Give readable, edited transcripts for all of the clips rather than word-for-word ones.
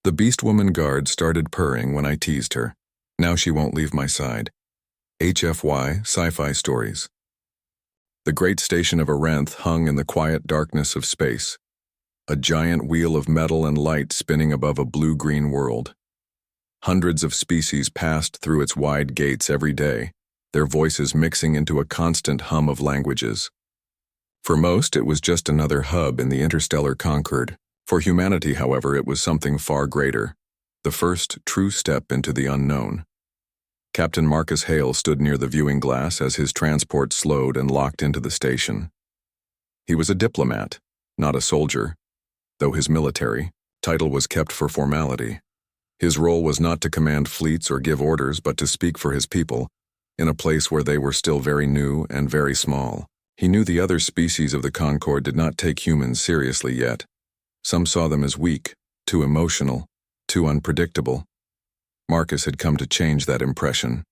The Beastwoman guard started purring when I teased her. Now she won't leave my side. HFY Sci-Fi Stories. The great station of Aranth hung in the quiet darkness of space, a giant wheel of metal and light spinning above a blue-green world. Hundreds of species passed through its wide gates every day, their voices mixing into a constant hum of languages. For most, it was just another hub in the interstellar Concord. For humanity, however, it was something far greater, the first true step into the unknown. Captain Marcus Hale stood near the viewing glass as his transport slowed and locked into the station. He was a diplomat, not a soldier, though his military title was kept for formality. His role was not to command fleets or give orders, but to speak for his people, in a place where they were still very new and very small. He knew the other species of the Concord did not take humans seriously yet. Some saw them as weak, too emotional, too unpredictable. Marcus had come to change that impression.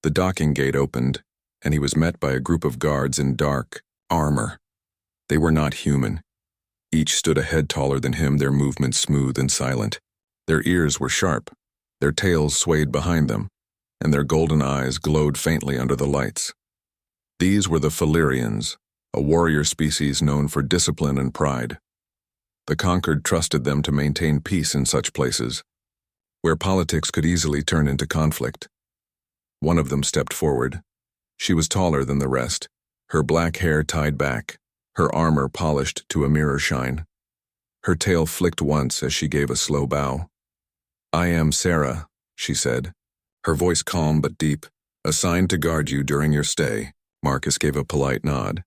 The docking gate opened, and he was met by a group of guards in dark armor. They were not human. Each stood a head taller than him, their movements smooth and silent. Their ears were sharp, their tails swayed behind them, and their golden eyes glowed faintly under the lights. These were the Falerians, a warrior species known for discipline and pride. The Conquered trusted them to maintain peace in such places, where politics could easily turn into conflict. One of them stepped forward. She was taller than the rest, her black hair tied back, her armor polished to a mirror shine. Her tail flicked once as she gave a slow bow. "I am Sarah," she said, her voice calm but deep, "assigned to guard you during your stay." Marcus gave a polite nod.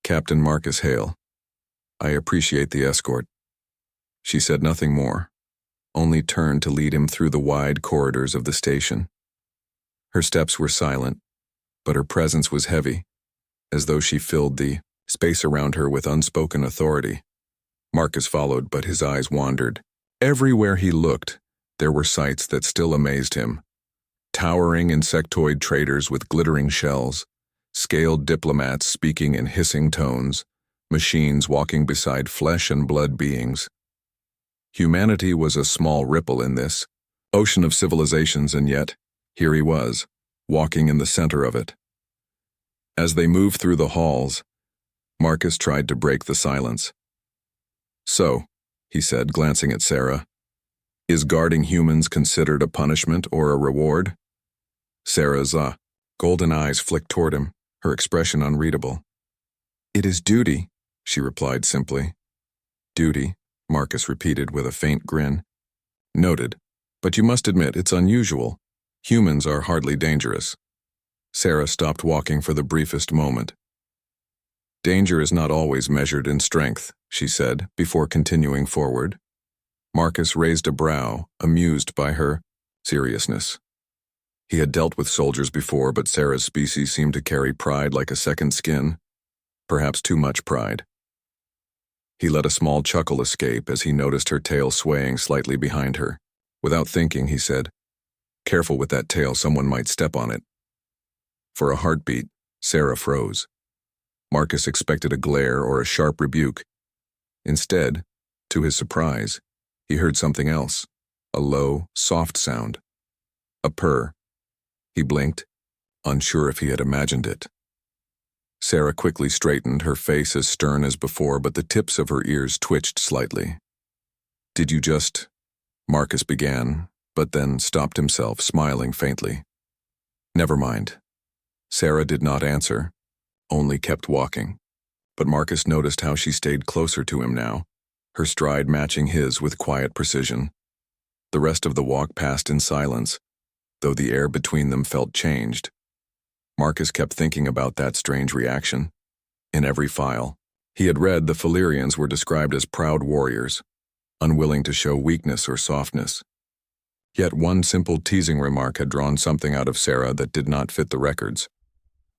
"Captain Marcus Hale. I appreciate the escort." She said nothing more, only turned to lead him through the wide corridors of the station. Her steps were silent, but her presence was heavy, as though she filled the space around her with unspoken authority. Marcus followed, but his eyes wandered. Everywhere he looked, there were sights that still amazed him. Towering insectoid traders with glittering shells, scaled diplomats speaking in hissing tones, machines walking beside flesh and blood beings. Humanity was a small ripple in this ocean of civilizations, and yet, here he was, walking in the center of it. As they moved through the halls, Marcus tried to break the silence. "So," he said, glancing at Sarah, "is guarding humans considered a punishment or a reward?" Sarah's golden eyes flicked toward him, her expression unreadable. "It is duty," she replied simply. "Duty," Marcus repeated with a faint grin. "Noted, but you must admit it's unusual. Humans are hardly dangerous." Sarah stopped walking for the briefest moment. "Danger is not always measured in strength," she said, before continuing forward. Marcus raised a brow, amused by her seriousness. He had dealt with soldiers before, but Sarah's species seemed to carry pride like a second skin, perhaps too much pride. He let a small chuckle escape as he noticed her tail swaying slightly behind her. Without thinking, he said, "Careful with that tail, someone might step on it." For a heartbeat, Sarah froze. Marcus expected a glare or a sharp rebuke. Instead, to his surprise, he heard something else, a low, soft sound. A purr. He blinked, unsure if he had imagined it. Sarah quickly straightened, her face as stern as before, but the tips of her ears twitched slightly. "Did you just—" Marcus began, but then stopped himself, smiling faintly. "Never mind." Sarah did not answer, only kept walking. But Marcus noticed how she stayed closer to him now, her stride matching his with quiet precision. The rest of the walk passed in silence, though the air between them felt changed. Marcus kept thinking about that strange reaction. In every file, he had read the Falerians were described as proud warriors, unwilling to show weakness or softness. Yet one simple teasing remark had drawn something out of Sarah that did not fit the records.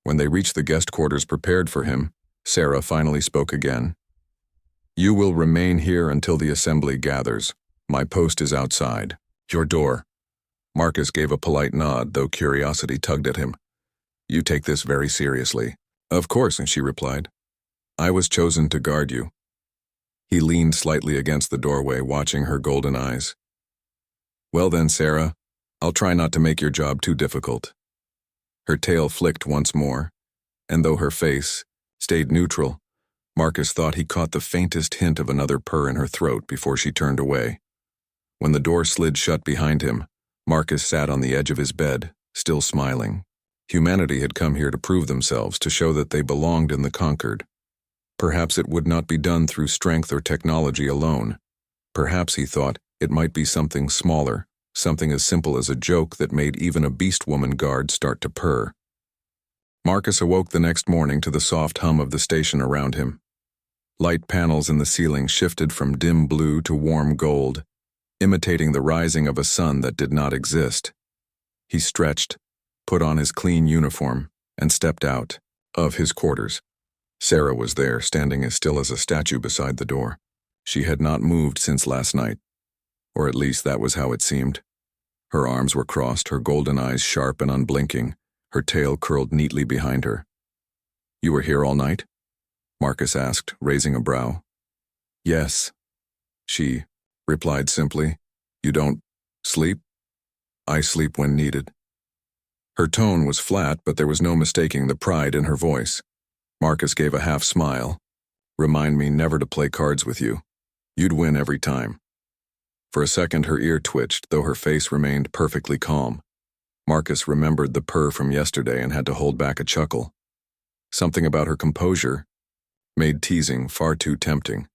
When they reached the guest quarters prepared for him, Sarah finally spoke again. "You will remain here until the assembly gathers. My post is outside your door." Marcus gave a polite nod, though curiosity tugged at him. "You take this very seriously." "Of course," she replied. "I was chosen to guard you." He leaned slightly against the doorway, watching her golden eyes. "Well then, Sarah, I'll try not to make your job too difficult." Her tail flicked once more, and though her face stayed neutral, Marcus thought he caught the faintest hint of another purr in her throat before she turned away. When the door slid shut behind him, Marcus sat on the edge of his bed, still smiling. Humanity had come here to prove themselves, to show that they belonged in the conquered. Perhaps it would not be done through strength or technology alone. Perhaps, he thought, it might be something smaller, something as simple as a joke that made even a Beastwoman guard start to purr. Marcus awoke the next morning to the soft hum of the station around him. Light panels in the ceiling shifted from dim blue to warm gold, imitating the rising of a sun that did not exist. He stretched, put on his clean uniform, and stepped out of his quarters. Sarah was there, standing as still as a statue beside the door. She had not moved since last night, or at least that was how it seemed. Her arms were crossed, her golden eyes sharp and unblinking, her tail curled neatly behind her. "You were here all night?" Marcus asked, raising a brow. "Yes," she replied simply. "You don't sleep?" "I sleep when needed." Her tone was flat, but there was no mistaking the pride in her voice. Marcus gave a half smile. "Remind me never to play cards with you. You'd win every time." For a second her ear twitched, though her face remained perfectly calm. Marcus remembered the purr from yesterday and had to hold back a chuckle. Something about her composure made teasing far too tempting.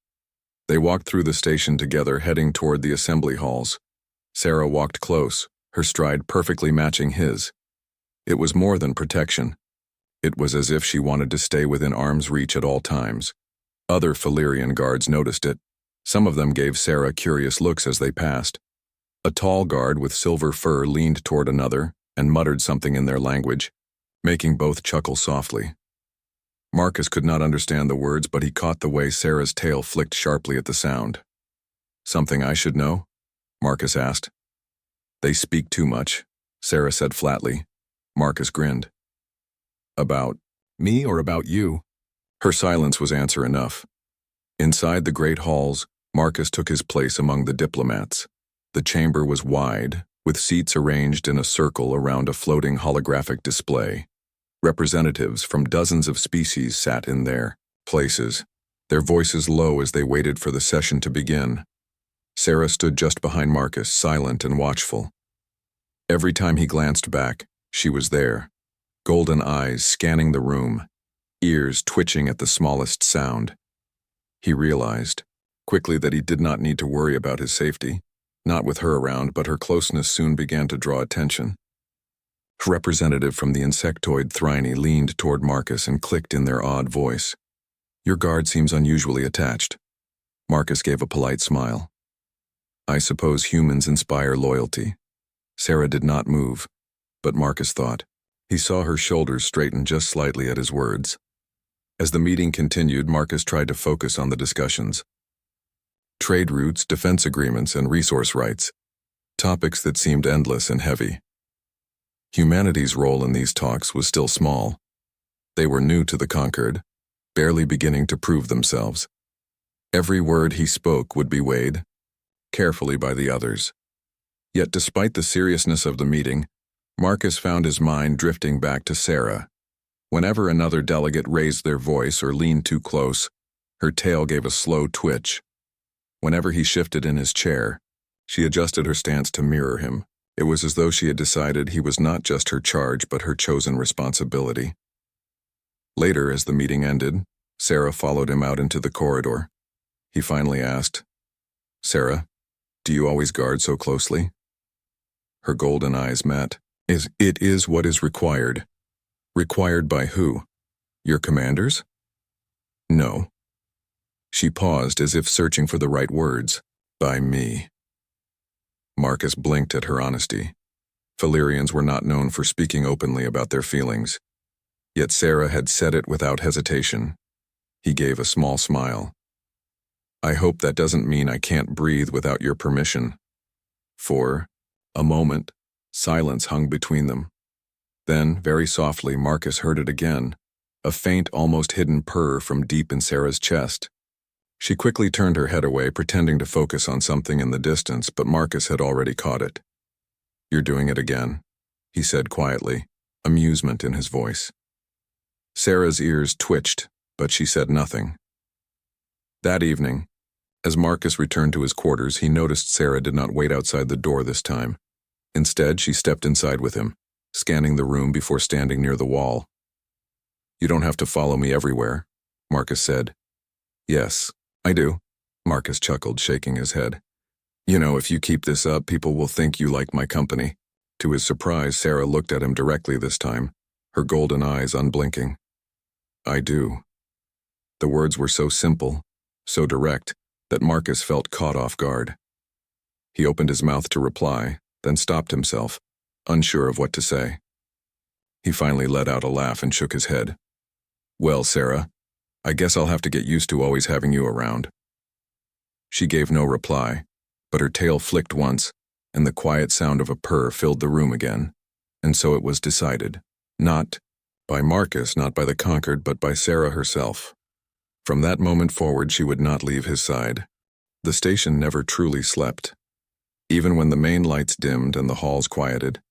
They walked through the station together, heading toward the assembly halls. Sarah walked close, her stride perfectly matching his. It was more than protection. It was as if she wanted to stay within arm's reach at all times. Other Falerian guards noticed it. Some of them gave Sarah curious looks as they passed. A tall guard with silver fur leaned toward another and muttered something in their language, making both chuckle softly. Marcus could not understand the words, but he caught the way Sarah's tail flicked sharply at the sound. "Something I should know?" Marcus asked. "They speak too much," Sarah said flatly. Marcus grinned. "About me or about you?" Her silence was answer enough. Inside the great halls, Marcus took his place among the diplomats. The chamber was wide, with seats arranged in a circle around a floating holographic display. Representatives from dozens of species sat in their places, their voices low as they waited for the session to begin. Sarah stood just behind Marcus, silent and watchful. Every time he glanced back, she was there, golden eyes scanning the room, ears twitching at the smallest sound. He realized quickly that he did not need to worry about his safety. Not with her around, but her closeness soon began to draw attention. A representative from the insectoid Thryne leaned toward Marcus and clicked in their odd voice. "Your guard seems unusually attached." Marcus gave a polite smile. "I suppose humans inspire loyalty." Sarah did not move, but Marcus thought. He saw her shoulders straighten just slightly at his words. As the meeting continued, Marcus tried to focus on the discussions. Trade routes, defense agreements, and resource rights. Topics that seemed endless and heavy. Humanity's role in these talks was still small. They were new to the conquered, barely beginning to prove themselves. Every word he spoke would be weighed carefully by the others. Yet despite the seriousness of the meeting, Marcus found his mind drifting back to Sarah. Whenever another delegate raised their voice or leaned too close, her tail gave a slow twitch. Whenever he shifted in his chair, she adjusted her stance to mirror him. It was as though she had decided he was not just her charge but her chosen responsibility. Later, as the meeting ended, Sarah followed him out into the corridor. He finally asked, "Sarah, do you always guard so closely?" Her golden eyes met. It is what is required." "Required by who? Your commanders?" "No." She paused as if searching for the right words. "By me." Marcus blinked at her honesty. Falerians were not known for speaking openly about their feelings. Yet Sarah had said it without hesitation. He gave a small smile. "I hope that doesn't mean I can't breathe without your permission." For a moment, silence hung between them. Then, very softly, Marcus heard it again, a faint, almost hidden purr from deep in Sarah's chest. She quickly turned her head away, pretending to focus on something in the distance, but Marcus had already caught it. "You're doing it again," he said quietly, amusement in his voice. Sarah's ears twitched, but she said nothing. That evening, as Marcus returned to his quarters, he noticed Sarah did not wait outside the door this time. Instead, she stepped inside with him, scanning the room before standing near the wall. "You don't have to follow me everywhere," Marcus said. "Yes, I do," Marcus chuckled, shaking his head. "You know, if you keep this up, people will think you like my company." To his surprise, Sarah looked at him directly this time, her golden eyes unblinking. "I do." The words were so simple, so direct, that Marcus felt caught off guard. He opened his mouth to reply, then stopped himself, unsure of what to say. He finally let out a laugh and shook his head. "Well, Sarah, I guess I'll have to get used to always having you around." She gave no reply, but her tail flicked once, and the quiet sound of a purr filled the room again. And so it was decided. Not by Marcus, not by the conquered, but by Sarah herself. From that moment forward, she would not leave his side. The station never truly slept. Even when the main lights dimmed and the halls quieted,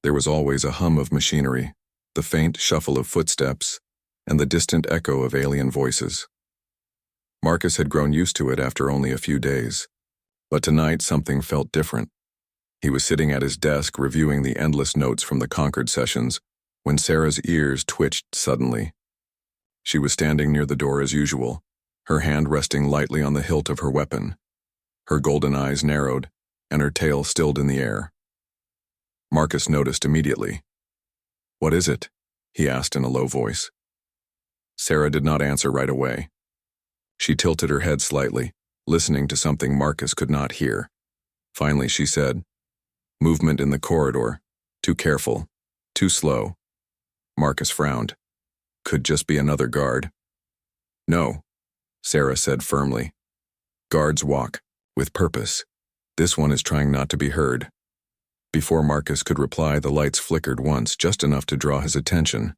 there was always a hum of machinery, the faint shuffle of footsteps, and the distant echo of alien voices. Marcus had grown used to it after only a few days, but tonight something felt different. He was sitting at his desk reviewing the endless notes from the Concord sessions when Sarah's ears twitched suddenly. She was standing near the door as usual, her hand resting lightly on the hilt of her weapon. Her golden eyes narrowed, and her tail stilled in the air. Marcus noticed immediately. "What is it?" he asked in a low voice. Sarah did not answer right away. She tilted her head slightly, listening to something Marcus could not hear. Finally, she said, "Movement in the corridor. Too careful. Too slow." Marcus frowned. "Could just be another guard." "No," Sarah said firmly. "Guards walk, with purpose. This one is trying not to be heard." Before Marcus could reply, the lights flickered once, just enough to draw his attention.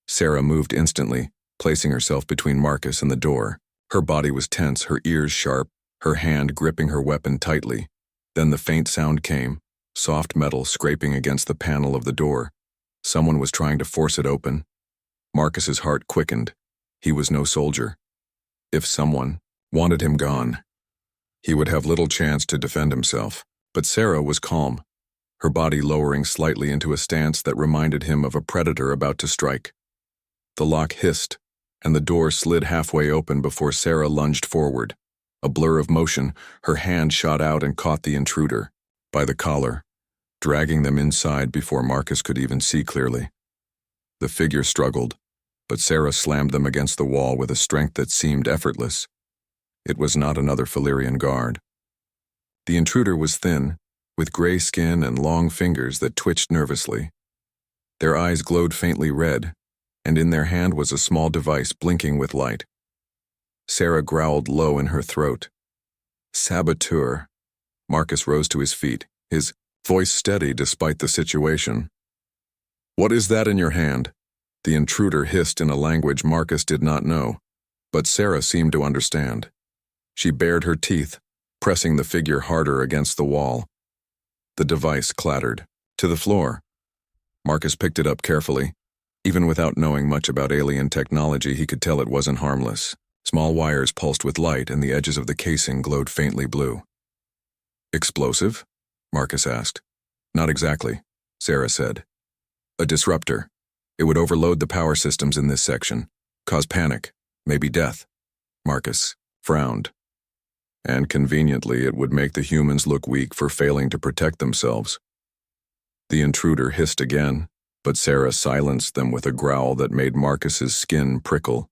Sarah moved instantly, placing herself between Marcus and the door. Her body was tense, her ears sharp, her hand gripping her weapon tightly. Then the faint sound came, soft metal scraping against the panel of the door. Someone was trying to force it open. Marcus's heart quickened. He was no soldier. If someone wanted him gone, he would have little chance to defend himself. But Sarah was calm, her body lowering slightly into a stance that reminded him of a predator about to strike. The lock hissed, and the door slid halfway open before Sarah lunged forward. A blur of motion, her hand shot out and caught the intruder by the collar, dragging them inside before Marcus could even see clearly. The figure struggled, but Sarah slammed them against the wall with a strength that seemed effortless. It was not another Valyrian guard. The intruder was thin, with gray skin and long fingers that twitched nervously. Their eyes glowed faintly red, and in their hand was a small device blinking with light. Sarah growled low in her throat. "Saboteur." Marcus rose to his feet, his voice steady despite the situation. "What is that in your hand?" The intruder hissed in a language Marcus did not know, but Sarah seemed to understand. She bared her teeth, pressing the figure harder against the wall. The device clattered to the floor. Marcus picked it up carefully. Even without knowing much about alien technology, he could tell it wasn't harmless. Small wires pulsed with light, and the edges of the casing glowed faintly blue. "Explosive?" Marcus asked. "Not exactly," Sarah said. "A disruptor. It would overload the power systems in this section, cause panic, maybe death." Marcus frowned. "And conveniently, it would make the humans look weak for failing to protect themselves." The intruder hissed again, but Sarah silenced them with a growl that made Marcus's skin prickle.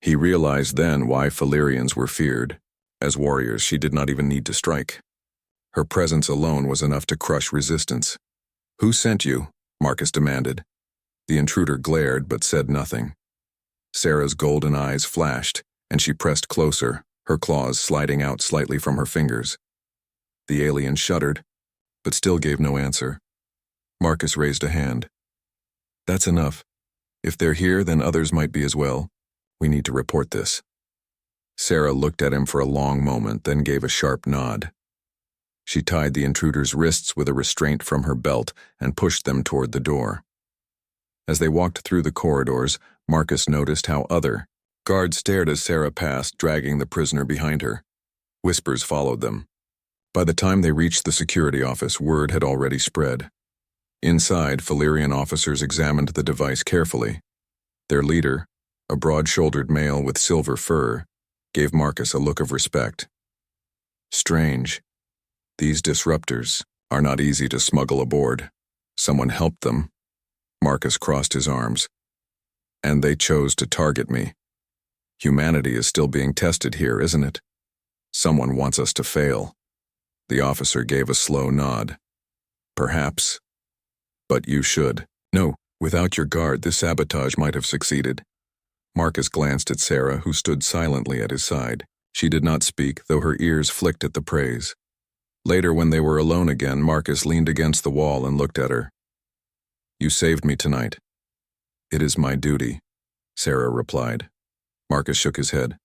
He realized then why Valyrians were feared. As warriors, she did not even need to strike. Her presence alone was enough to crush resistance. "Who sent you?" Marcus demanded. The intruder glared but said nothing. Sarah's golden eyes flashed, and she pressed closer, her claws sliding out slightly from her fingers. The alien shuddered, but still gave no answer. Marcus raised a hand. "That's enough. If they're here, then others might be as well. We need to report this." Sarah looked at him for a long moment, then gave a sharp nod. She tied the intruder's wrists with a restraint from her belt and pushed them toward the door. As they walked through the corridors, Marcus noticed how other guards stared as Sarah passed, dragging the prisoner behind her. Whispers followed them. By the time they reached the security office, word had already spread. Inside, Valyrian officers examined the device carefully. Their leader, a broad-shouldered male with silver fur, gave Marcus a look of respect. Strange. These disruptors are not easy to smuggle aboard. Someone helped them. Marcus crossed his arms. And they chose to target me. Humanity is still being tested here, isn't it? Someone wants us to fail. The officer gave a slow nod. Perhaps. But you should. No, without your guard, this sabotage might have succeeded. Marcus glanced at Sarah, who stood silently at his side. She did not speak, though her ears flicked at the praise. Later, when they were alone again, Marcus leaned against the wall and looked at her. You saved me tonight. It is my duty, Sarah replied. Marcus shook his head.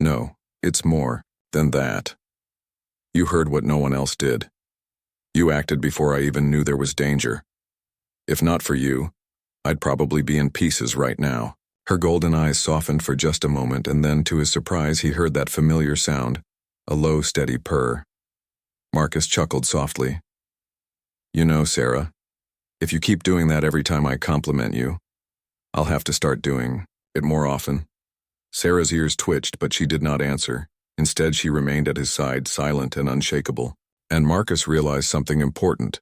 No, it's more than that. You heard what no one else did. You acted before I even knew there was danger. If not for you, I'd probably be in pieces right now. Her golden eyes softened for just a moment, and then, to his surprise, he heard that familiar sound, a low, steady purr. Marcus chuckled softly. You know, Sarah, if you keep doing that every time I compliment you, I'll have to start doing it more often. Sarah's ears twitched, but she did not answer. Instead, she remained at his side, silent and unshakable. And Marcus realized something important.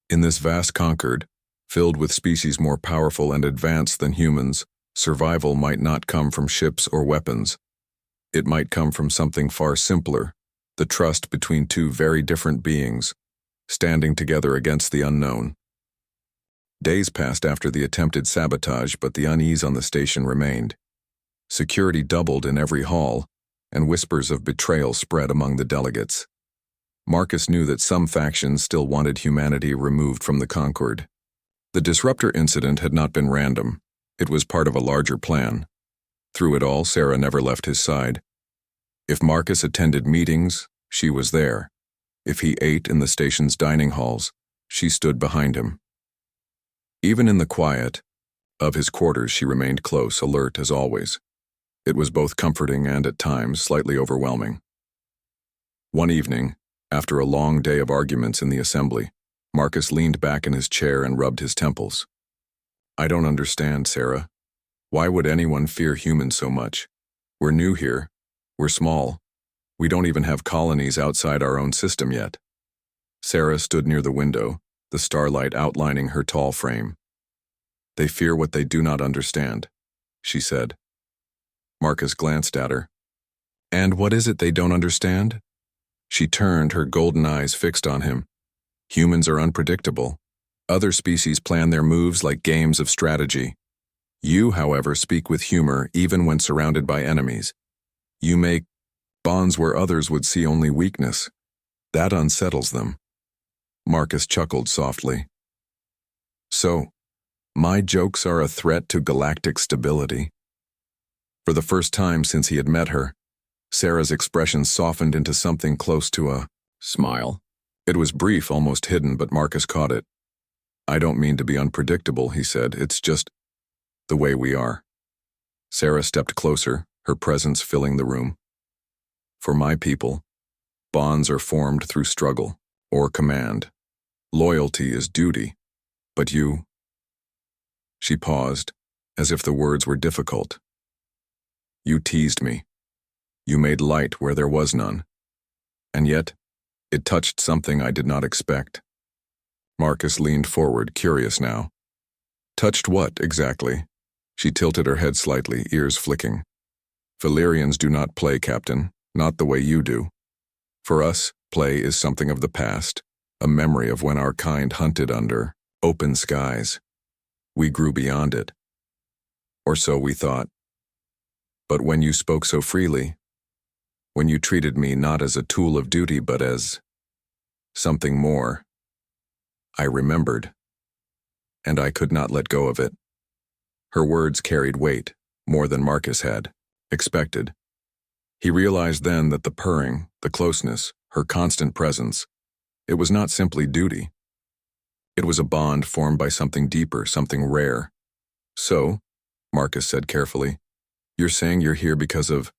In this vast concord, filled with species more powerful and advanced than humans, survival might not come from ships or weapons. It might come from something far simpler, the trust between two very different beings, standing together against the unknown. Days passed after the attempted sabotage, but the unease on the station remained. Security doubled in every hall, and whispers of betrayal spread among the delegates. Marcus knew that some factions still wanted humanity removed from the Concord. The disruptor incident had not been random. It was part of a larger plan. Through it all, Sarah never left his side. If Marcus attended meetings, she was there. If he ate in the station's dining halls, she stood behind him. Even in the quiet of his quarters, she remained close, alert as always. It was both comforting and, at times, slightly overwhelming. One evening, after a long day of arguments in the assembly, Marcus leaned back in his chair and rubbed his temples. I don't understand, Sarah. Why would anyone fear humans so much? We're new here. We're small. We don't even have colonies outside our own system yet. Sarah stood near the window, the starlight outlining her tall frame. They fear what they do not understand, she said. Marcus glanced at her. And what is it they don't understand? She turned, her golden eyes fixed on him. Humans are unpredictable. Other species plan their moves like games of strategy. You, however, speak with humor even when surrounded by enemies. You make bonds where others would see only weakness. That unsettles them. Marcus chuckled softly. So, my jokes are a threat to galactic stability. For the first time since he had met her, Sarah's expression softened into something close to a smile. It was brief, almost hidden, but Marcus caught it. I don't mean to be unpredictable, he said. It's just the way we are. Sarah stepped closer, her presence filling the room. For my people, bonds are formed through struggle or command. Loyalty is duty. But you... She paused, as if the words were difficult. You teased me. You made light where there was none. And yet, it touched something I did not expect. Marcus leaned forward, curious now. Touched what, exactly? She tilted her head slightly, ears flicking. Valyrians do not play, Captain, not the way you do. For us, play is something of the past, a memory of when our kind hunted under open skies. We grew beyond it. Or so we thought. But when you spoke so freely, when you treated me not as a tool of duty but as something more, I remembered, and I could not let go of it. Her words carried weight, more than Marcus had expected. He realized then that the purring, the closeness, her constant presence, it was not simply duty. It was a bond formed by something deeper, something rare. So, Marcus said carefully, you're saying you're here because of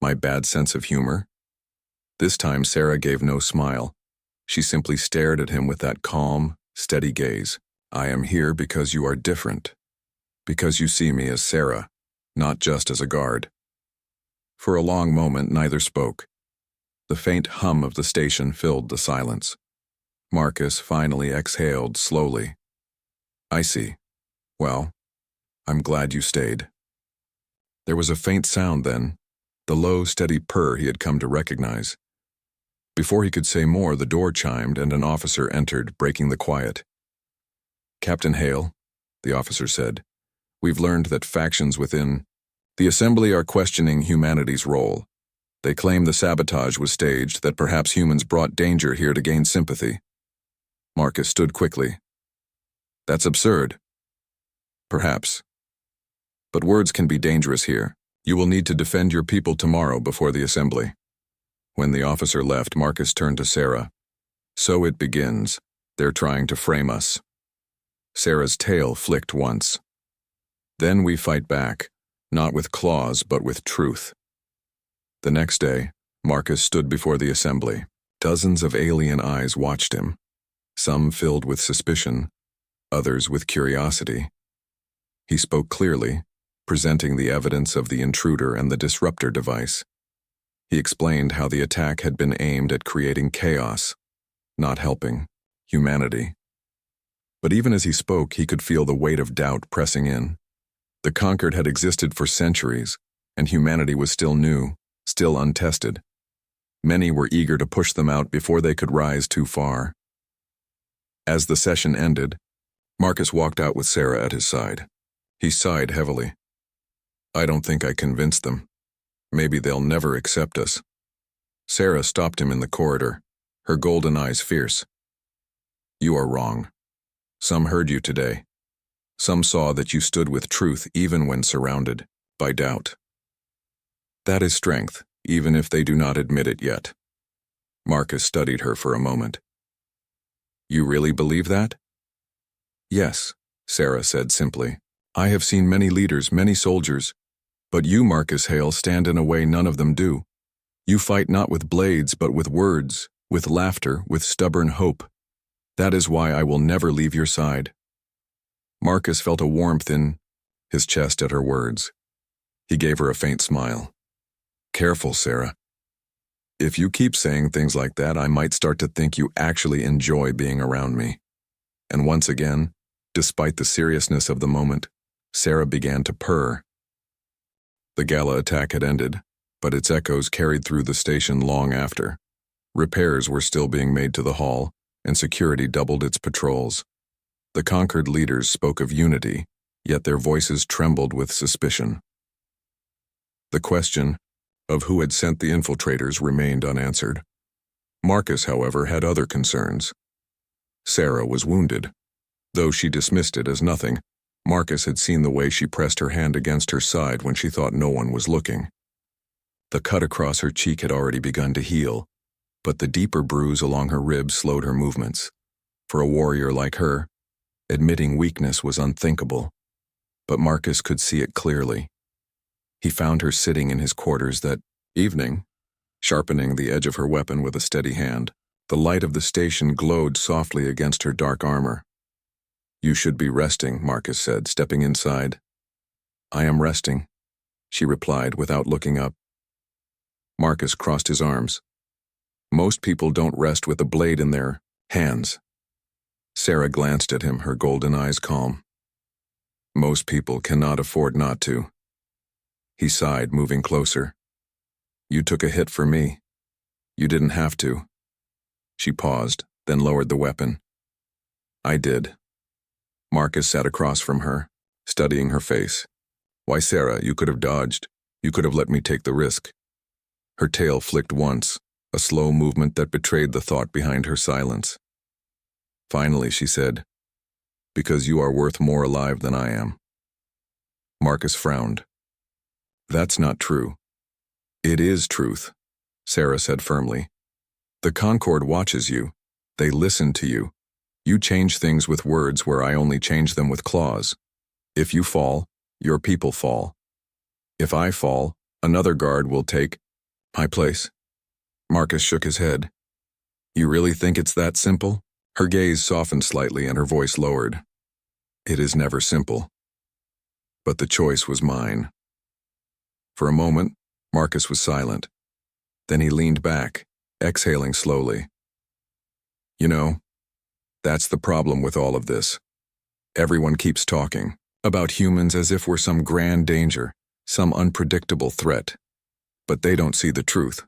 my bad sense of humor? This time Sarah gave no smile. She simply stared at him with that calm, steady gaze. I am here because you are different. Because you see me as Sarah, not just as a guard. For a long moment neither spoke. The faint hum of the station filled the silence. Marcus finally exhaled slowly. I see. Well, I'm glad you stayed. There was a faint sound then, the low, steady purr he had come to recognize. Before he could say more, the door chimed and an officer entered, breaking the quiet. Captain Hale, the officer said, we've learned that factions within the Assembly are questioning humanity's role. They claim the sabotage was staged, that perhaps humans brought danger here to gain sympathy. Marcus stood quickly. That's absurd. Perhaps. But words can be dangerous here. You will need to defend your people tomorrow before the Assembly. When the officer left, Marcus turned to Sarah. So it begins. They're trying to frame us. Sarah's tail flicked once. Then we fight back, not with claws but with truth. The next day, Marcus stood before the Assembly. Dozens of alien eyes watched him, some filled with suspicion, others with curiosity. He spoke clearly, presenting the evidence of the intruder and the disruptor device. He explained how the attack had been aimed at creating chaos, not helping humanity. But even as he spoke, he could feel the weight of doubt pressing in. The conquered had existed for centuries, and humanity was still new, still untested. Many were eager to push them out before they could rise too far. As the session ended, Marcus walked out with Sarah at his side. He sighed heavily. I don't think I convinced them. Maybe they'll never accept us. Sarah stopped him in the corridor, her golden eyes fierce. You are wrong. Some heard you today. Some saw that you stood with truth even when surrounded by doubt. That is strength, even if they do not admit it yet. Marcus studied her for a moment. You really believe that? Yes, Sarah said simply. I have seen many leaders, many soldiers, but you, Marcus Hale, stand in a way none of them do. You fight not with blades, but with words, with laughter, with stubborn hope. That is why I will never leave your side. Marcus felt a warmth in his chest at her words. He gave her a faint smile. Careful, Sarah. If you keep saying things like that, I might start to think you actually enjoy being around me. And once again, despite the seriousness of the moment, Sarah began to purr. The gala attack had ended, but its echoes carried through the station long after. Repairs were still being made to the hall, and security doubled its patrols. The conquered leaders spoke of unity, yet their voices trembled with suspicion. The question of who had sent the infiltrators remained unanswered. Marcus, however, had other concerns. Sarah was wounded. Though she dismissed it as nothing, Marcus had seen the way she pressed her hand against her side when she thought no one was looking. The cut across her cheek had already begun to heal, but the deeper bruise along her ribs slowed her movements. For a warrior like her, admitting weakness was unthinkable, but Marcus could see it clearly. He found her sitting in his quarters that evening, sharpening the edge of her weapon with a steady hand. The light of the station glowed softly against her dark armor. You should be resting, Marcus said, stepping inside. I am resting, she replied without looking up. Marcus crossed his arms. Most people don't rest with a blade in their hands. Sarah glanced at him, her golden eyes calm. Most people cannot afford not to. He sighed, moving closer. You took a hit for me. You didn't have to. She paused, then lowered the weapon. I did. Marcus sat across from her, studying her face. Why, Sarah, you could have dodged. You could have let me take the risk. Her tail flicked once, a slow movement that betrayed the thought behind her silence. Finally, she said, because you are worth more alive than I am. Marcus frowned. That's not true. It is truth, Sarah said firmly. The Concord watches you. They listen to you. You change things with words where I only change them with claws. If you fall, your people fall. If I fall, another guard will take my place. Marcus shook his head. You really think it's that simple? Her gaze softened slightly and her voice lowered. It is never simple. But the choice was mine. For a moment, Marcus was silent. Then he leaned back, exhaling slowly. You know, that's the problem with all of this. Everyone keeps talking about humans as if we're some grand danger, some unpredictable threat. But they don't see the truth.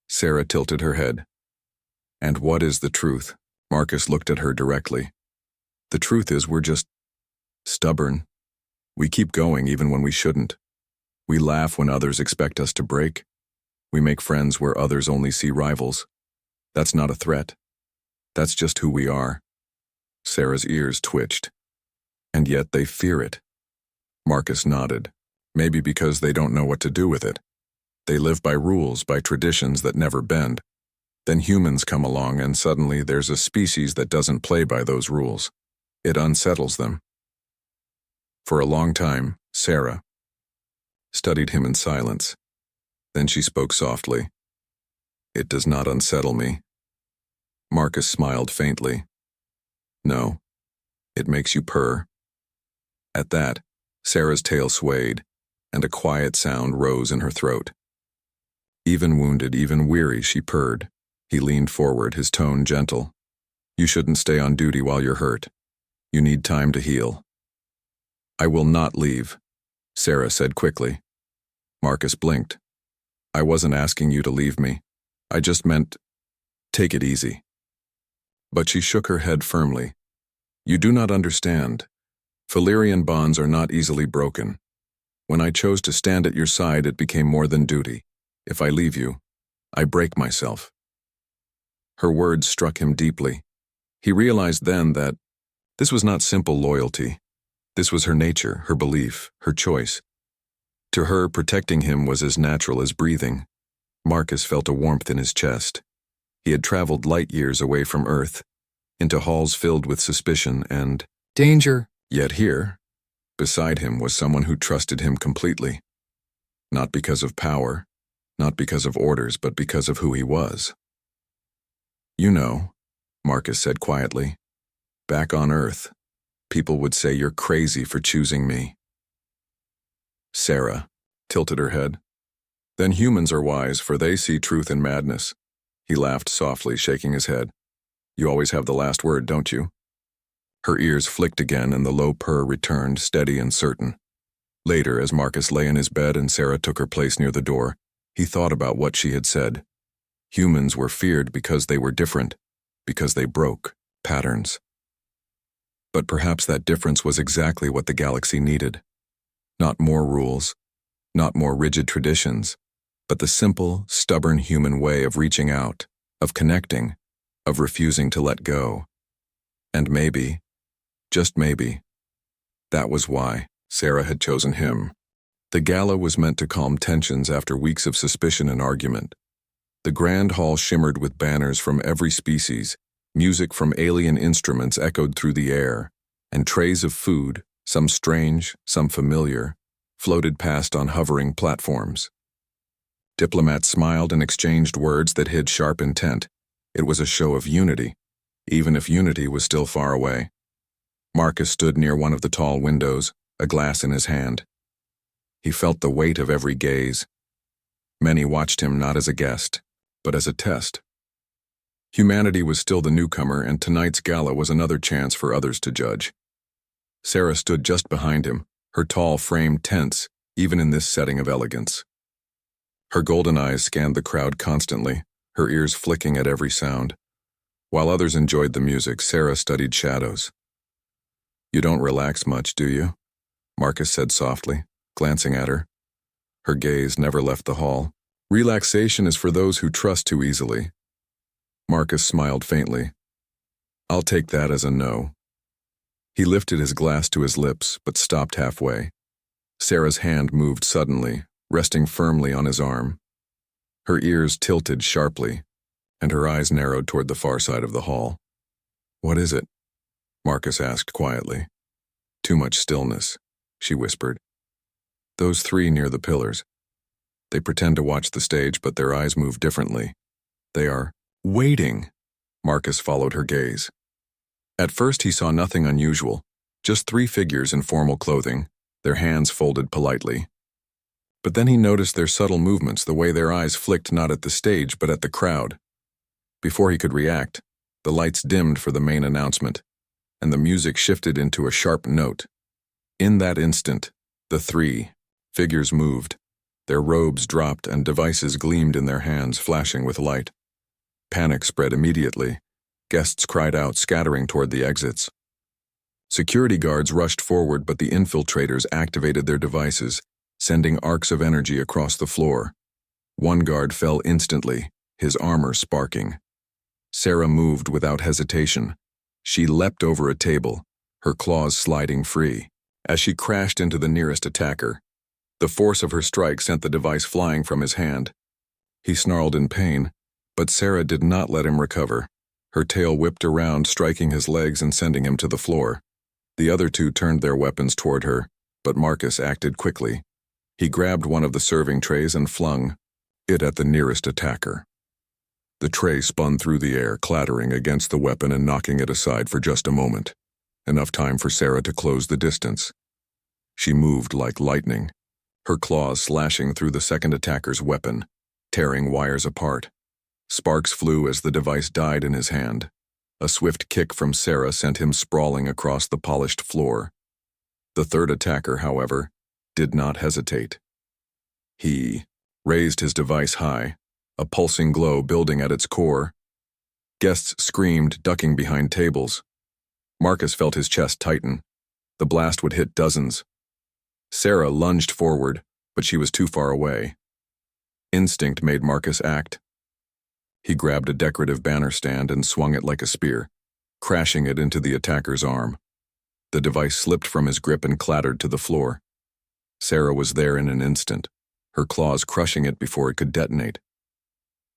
Sarah tilted her head. And what is the truth? Marcus looked at her directly. The truth is we're just stubborn. We keep going even when we shouldn't. We laugh when others expect us to break. We make friends where others only see rivals. That's not a threat. That's just who we are. Sarah's ears twitched. And yet they fear it. Marcus nodded. Maybe because they don't know what to do with it. They live by rules, by traditions that never bend. Then humans come along and suddenly there's a species that doesn't play by those rules. It unsettles them. For a long time, Sarah studied him in silence. Then she spoke softly. It does not unsettle me. Marcus smiled faintly. No, it makes you purr. At that, Sarah's tail swayed, and a quiet sound rose in her throat. Even wounded, even weary, she purred. He leaned forward, his tone gentle. You shouldn't stay on duty while you're hurt. You need time to heal. I will not leave, Sarah said quickly. Marcus blinked. I wasn't asking you to leave me. I just meant, take it easy. But she shook her head firmly. You do not understand. Valyrian bonds are not easily broken. When I chose to stand at your side, it became more than duty. If I leave you, I break myself. Her words struck him deeply. He realized then that this was not simple loyalty. This was her nature, her belief, her choice. To her, protecting him was as natural as breathing. Marcus felt a warmth in his chest. He had traveled light years away from Earth, into halls filled with suspicion and danger. Yet here, beside him was someone who trusted him completely. Not because of power, not because of orders, but because of who he was. You know, Marcus said quietly, back on Earth, people would say you're crazy for choosing me. Sarah tilted her head. Then humans are wise, for they see truth in madness. He laughed softly, shaking his head. You always have the last word, don't you? Her ears flicked again and the low purr returned, steady and certain. Later, as Marcus lay in his bed and Sarah took her place near the door, he thought about what she had said. Humans were feared because they were different, because they broke patterns. But perhaps that difference was exactly what the galaxy needed. Not more rules, not more rigid traditions, but the simple, stubborn human way of reaching out, of connecting, of refusing to let go. And maybe, just maybe, that was why Sarah had chosen him. The gala was meant to calm tensions after weeks of suspicion and argument. The grand hall shimmered with banners from every species, music from alien instruments echoed through the air, and trays of food, some strange, some familiar, floated past on hovering platforms. Diplomats smiled and exchanged words that hid sharp intent. It was a show of unity, even if unity was still far away. Marcus stood near one of the tall windows, a glass in his hand. He felt the weight of every gaze. Many watched him not as a guest, but as a test. Humanity was still the newcomer, and tonight's gala was another chance for others to judge. Sarah stood just behind him, her tall frame tense, even in this setting of elegance. Her golden eyes scanned the crowd constantly, her ears flicking at every sound. While others enjoyed the music, Sarah studied shadows. You don't relax much, do you? Marcus said softly, glancing at her. Her gaze never left the hall. Relaxation is for those who trust too easily. Marcus smiled faintly. I'll take that as a no. He lifted his glass to his lips, but stopped halfway. Sarah's hand moved suddenly, resting firmly on his arm. Her ears tilted sharply, and her eyes narrowed toward the far side of the hall. "What is it?" Marcus asked quietly. "Too much stillness," she whispered. "Those three near the pillars. They pretend to watch the stage, but their eyes move differently. They are waiting." Marcus followed her gaze. At first he saw nothing unusual, just three figures in formal clothing, their hands folded politely. But then he noticed their subtle movements, the way their eyes flicked not at the stage but at the crowd. Before he could react, the lights dimmed for the main announcement, and the music shifted into a sharp note. In that instant, the three figures moved. Their robes dropped and devices gleamed in their hands, flashing with light. Panic spread immediately. Guests cried out, scattering toward the exits. Security guards rushed forward, but the infiltrators activated their devices, sending arcs of energy across the floor. One guard fell instantly, his armor sparking. Sarah moved without hesitation. She leapt over a table, her claws sliding free. As she crashed into the nearest attacker, the force of her strike sent the device flying from his hand. He snarled in pain, but Sarah did not let him recover. Her tail whipped around, striking his legs and sending him to the floor. The other two turned their weapons toward her, but Marcus acted quickly. He grabbed one of the serving trays and flung it at the nearest attacker. The tray spun through the air, clattering against the weapon and knocking it aside for just a moment, enough time for Sarah to close the distance. She moved like lightning, her claws slashing through the second attacker's weapon, tearing wires apart. Sparks flew as the device died in his hand. A swift kick from Sarah sent him sprawling across the polished floor. The third attacker, however, did not hesitate. He raised his device high, a pulsing glow building at its core. Guests screamed, ducking behind tables. Marcus felt his chest tighten. The blast would hit dozens. Sarah lunged forward, but she was too far away. Instinct made Marcus act. He grabbed a decorative banner stand and swung it like a spear, crashing it into the attacker's arm. The device slipped from his grip and clattered to the floor. Sarah was there in an instant, her claws crushing it before it could detonate.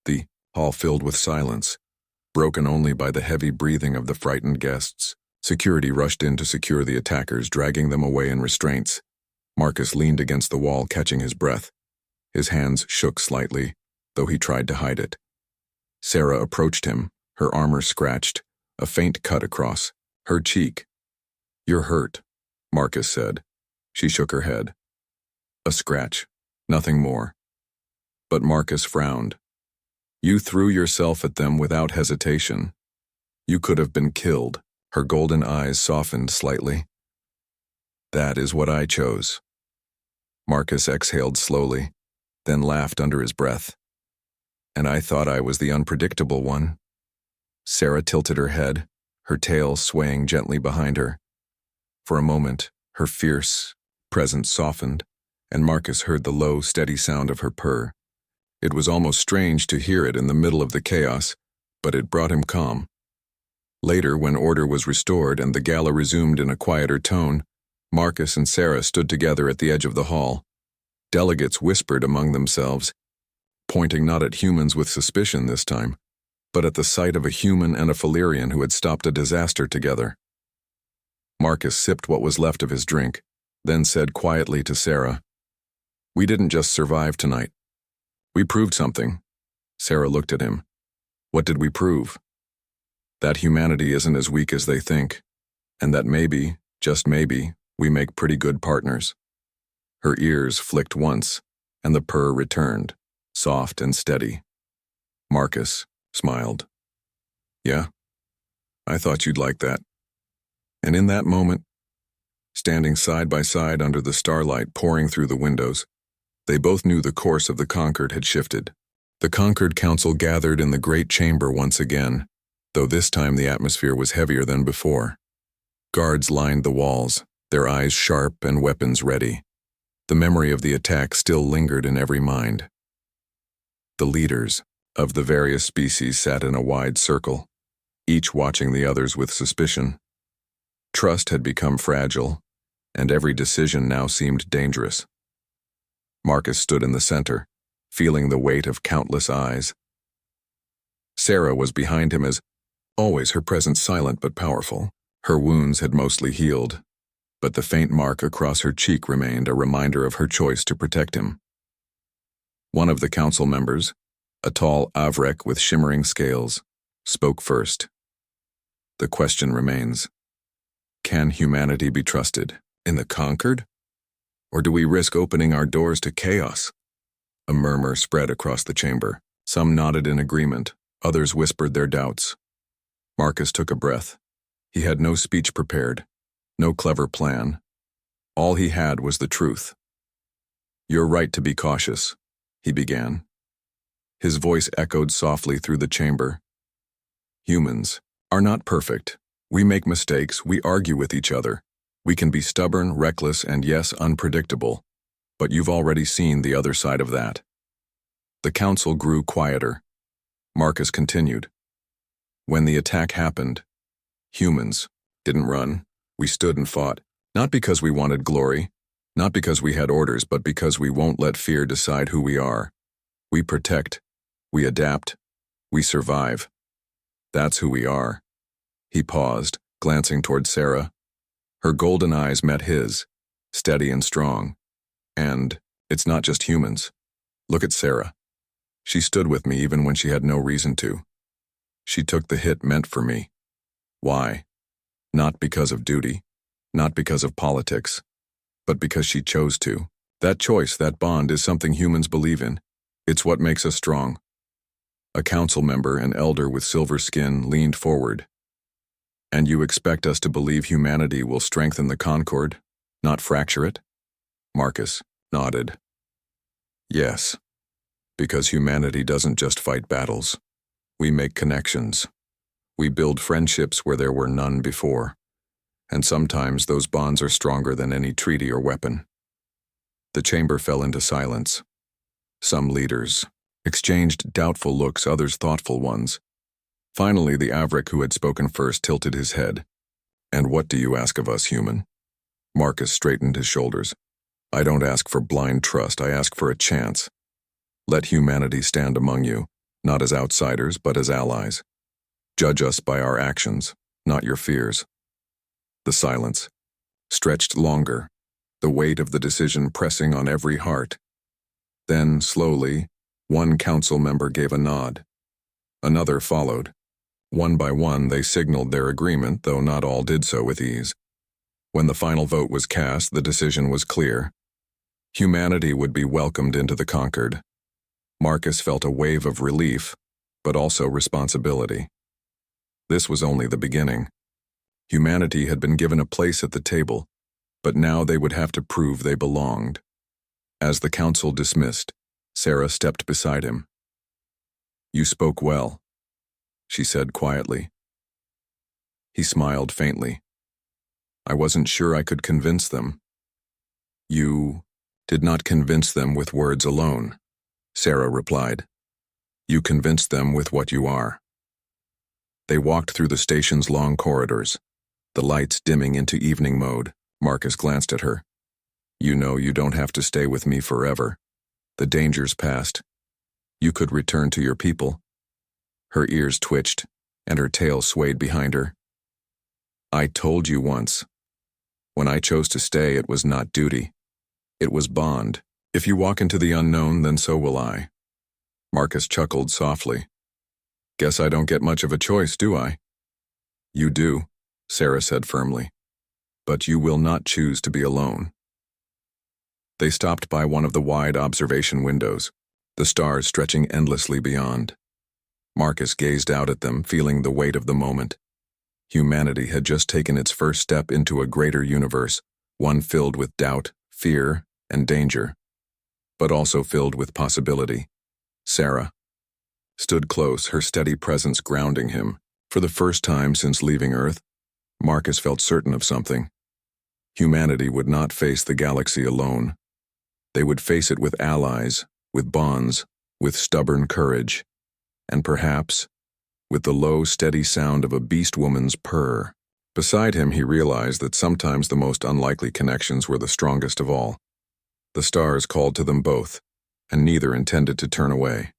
The hall filled with silence, broken only by the heavy breathing of the frightened guests. Security rushed in to secure the attackers, dragging them away in restraints. Marcus leaned against the wall, catching his breath. His hands shook slightly, though he tried to hide it. Sarah approached him, her armor scratched, a faint cut across her cheek. "You're hurt," Marcus said. She shook her head. "A scratch, nothing more." But Marcus frowned. "You threw yourself at them without hesitation. You could have been killed." Her golden eyes softened slightly. "That is what I chose." Marcus exhaled slowly, then laughed under his breath. "And I thought I was the unpredictable one." Sarah tilted her head, her tail swaying gently behind her. For a moment, her fierce presence softened, and Marcus heard the low, steady sound of her purr. It was almost strange to hear it in the middle of the chaos, but it brought him calm. Later, when order was restored and the gala resumed in a quieter tone, Marcus and Sarah stood together at the edge of the hall. Delegates whispered among themselves, pointing not at humans with suspicion this time, but at the sight of a human and a Falerian who had stopped a disaster together. Marcus sipped what was left of his drink, then said quietly to Sarah, "We didn't just survive tonight. We proved something." Sarah looked at him. "What did we prove?" "That humanity isn't as weak as they think, and that maybe, just maybe, we make pretty good partners." Her ears flicked once, and the purr returned, soft and steady. Marcus smiled. "Yeah, I thought you'd like that." And in that moment, standing side by side under the starlight pouring through the windows, they both knew the course of the Conquered had shifted. The Conquered Council gathered in the great chamber once again, though this time the atmosphere was heavier than before. Guards lined the walls, their eyes sharp and weapons ready. The memory of the attack still lingered in every mind. The leaders of the various species sat in a wide circle, each watching the others with suspicion. Trust had become fragile, and every decision now seemed dangerous. Marcus stood in the center, feeling the weight of countless eyes. Sarah was behind him as always, her presence silent but powerful. Her wounds had mostly healed, but the faint mark across her cheek remained a reminder of her choice to protect him. One of the council members, a tall avrek with shimmering scales, spoke first. The question remains, can humanity be trusted in the conquered? Or do we risk opening our doors to chaos? A murmur spread across the chamber. Some nodded in agreement, others whispered their doubts. Marcus took a breath. He had no speech prepared, no clever plan. All he had was the truth. "You're right to be cautious," he began. His voice echoed softly through the chamber. "Humans are not perfect. We make mistakes, we argue with each other. We can be stubborn, reckless, and yes, unpredictable. But you've already seen the other side of that." The council grew quieter. Marcus continued. "When the attack happened, humans didn't run. We stood and fought, not because we wanted glory, not because we had orders, but because we won't let fear decide who we are. We protect, we adapt, we survive. That's who we are." He paused, glancing toward Sarah. Her golden eyes met his, steady and strong. "And it's not just humans. Look at Sarah. She stood with me even when she had no reason to. She took the hit meant for me. Why? Not because of duty, not because of politics, but because she chose to. That choice, that bond, is something humans believe in. It's what makes us strong." A council member, an elder with silver skin, leaned forward. "And you expect us to believe humanity will strengthen the concord, not fracture it?" Marcus nodded. "Yes, because humanity doesn't just fight battles. We make connections. We build friendships where there were none before. And sometimes those bonds are stronger than any treaty or weapon." The chamber fell into silence. Some leaders exchanged doubtful looks, others thoughtful ones. Finally, the avrek who had spoken first tilted his head. "And what do you ask of us, human?" Marcus straightened his shoulders. "I don't ask for blind trust, I ask for a chance. Let humanity stand among you, not as outsiders, but as allies. Judge us by our actions, not your fears." The silence stretched longer, the weight of the decision pressing on every heart. Then, slowly, one council member gave a nod. Another followed. One by one, they signaled their agreement, though not all did so with ease. When the final vote was cast, the decision was clear. Humanity would be welcomed into the conquered. Marcus felt a wave of relief, but also responsibility. This was only the beginning. Humanity had been given a place at the table, but now they would have to prove they belonged. As the council dismissed, Sarah stepped beside him. "You spoke well," she said quietly. He smiled faintly. "I wasn't sure I could convince them." "You did not convince them with words alone," Sarah replied. "You convinced them with what you are." They walked through the station's long corridors, the lights dimming into evening mode. Marcus glanced at her. "You know you don't have to stay with me forever. The danger's past. You could return to your people." Her ears twitched, and her tail swayed behind her. "I told you once. When I chose to stay, it was not duty. It was bond. If you walk into the unknown, then so will I." Marcus chuckled softly. "Guess I don't get much of a choice, do I?" "You do," Sarah said firmly. "But you will not choose to be alone." They stopped by one of the wide observation windows, the stars stretching endlessly beyond. Marcus gazed out at them, feeling the weight of the moment. Humanity had just taken its first step into a greater universe, one filled with doubt, fear, and danger, but also filled with possibility. Sarah stood close, her steady presence grounding him. For the first time since leaving Earth, Marcus felt certain of something. Humanity would not face the galaxy alone. They would face it with allies, with bonds, with stubborn courage, and perhaps with the low, steady sound of a Beastwoman's purr. Beside him, he realized that sometimes the most unlikely connections were the strongest of all. The stars called to them both, and neither intended to turn away.